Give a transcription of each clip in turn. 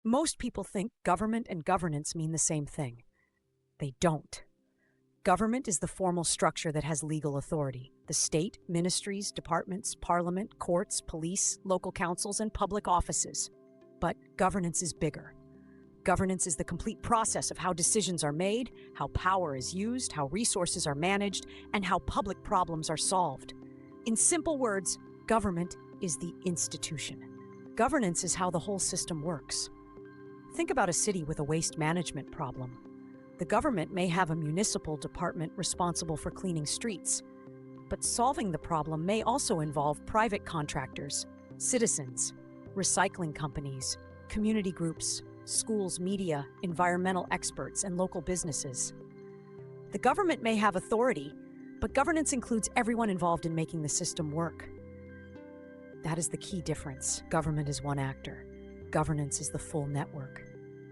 Most people think government and governance mean the same thing. They don't. Government is the formal structure that has legal authority. The state, ministries, departments, parliament, courts, police, local councils, and public offices. But governance is bigger. Governance is the complete process of how decisions are made, how power is used, how resources are managed, and how public problems are solved. In simple words, government is the institution. Governance is how the whole system works. Think about a city with a waste management problem. The government may have a municipal department responsible for cleaning streets, but solving the problem may also involve private contractors, citizens, recycling companies, community groups, schools, media, environmental experts, and local businesses. The government may have authority, but governance includes everyone involved in making the system work. That is the key difference. Government is one actor. Governance is the full network.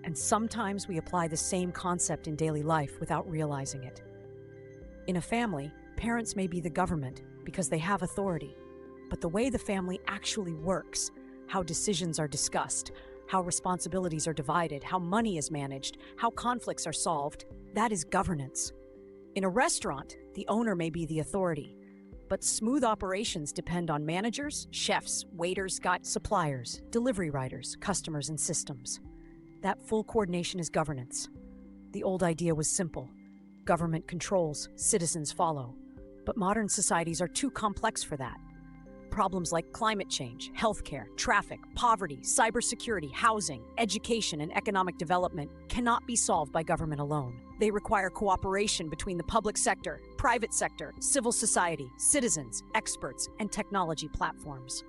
And sometimes we apply the same concept in daily life without realizing it. In a family, parents may be the government because they have authority, but the way the family actually works, how decisions are discussed, how responsibilities are divided, how money is managed, how conflicts are solved, that is governance. In a restaurant, the owner may be the authority, but smooth operations depend on managers, chefs, waiters, suppliers, delivery riders, customers, and systems. That full coordination is governance. The old idea was simple. Government controls, citizens follow. But modern societies are too complex for that. Problems like climate change, healthcare, traffic, poverty, cybersecurity, housing, education, and economic development cannot be solved by government alone. They require cooperation between the public sector, private sector, civil society, citizens, experts, and technology platforms.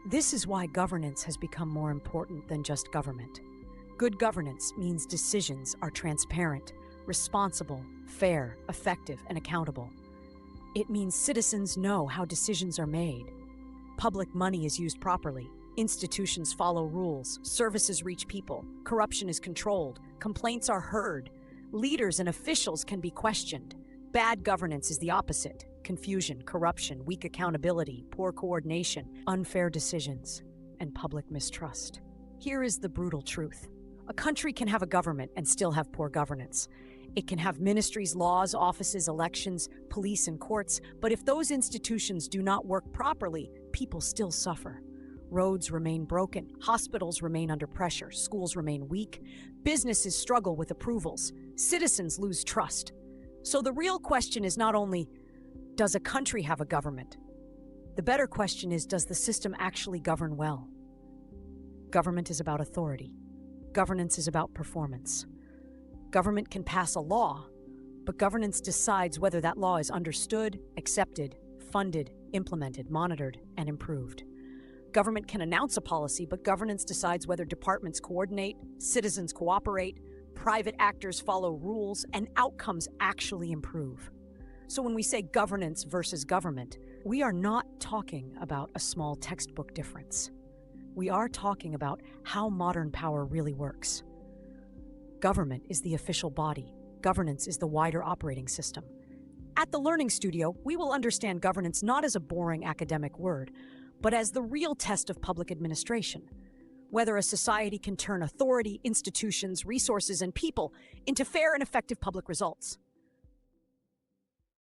This is why governance has become more important than just government. Good governance means decisions are transparent, responsible, fair, effective, and accountable. It means citizens know how decisions are made. Public money is used properly. Institutions follow rules. Services reach people. Corruption is controlled. Complaints are heard. Leaders and officials can be questioned. Bad governance is the opposite. Confusion, corruption, weak accountability, poor coordination, unfair decisions, and public mistrust. Here is the brutal truth. A country can have a government and still have poor governance. It can have ministries, laws, offices, elections, police, and courts, but if those institutions do not work properly, people still suffer. Roads remain broken, hospitals remain under pressure, schools remain weak, businesses struggle with approvals, citizens lose trust. So the real question is not only, does a country have a government? The better question is, does the system actually govern well? Government is about authority. Governance is about performance. Government can pass a law, but governance decides whether that law is understood, accepted, funded, implemented, monitored, and improved. Government can announce a policy, but governance decides whether departments coordinate, citizens cooperate, private actors follow rules, and outcomes actually improve. So when we say governance versus government, we are not talking about a small textbook difference. We are talking about how modern power really works. Government is the official body. Governance is the wider operating system. At the Learning Studio, we will understand governance not as a boring academic word, but as the real test of public administration. Whether a society can turn authority, institutions, resources, and people into fair and effective public results.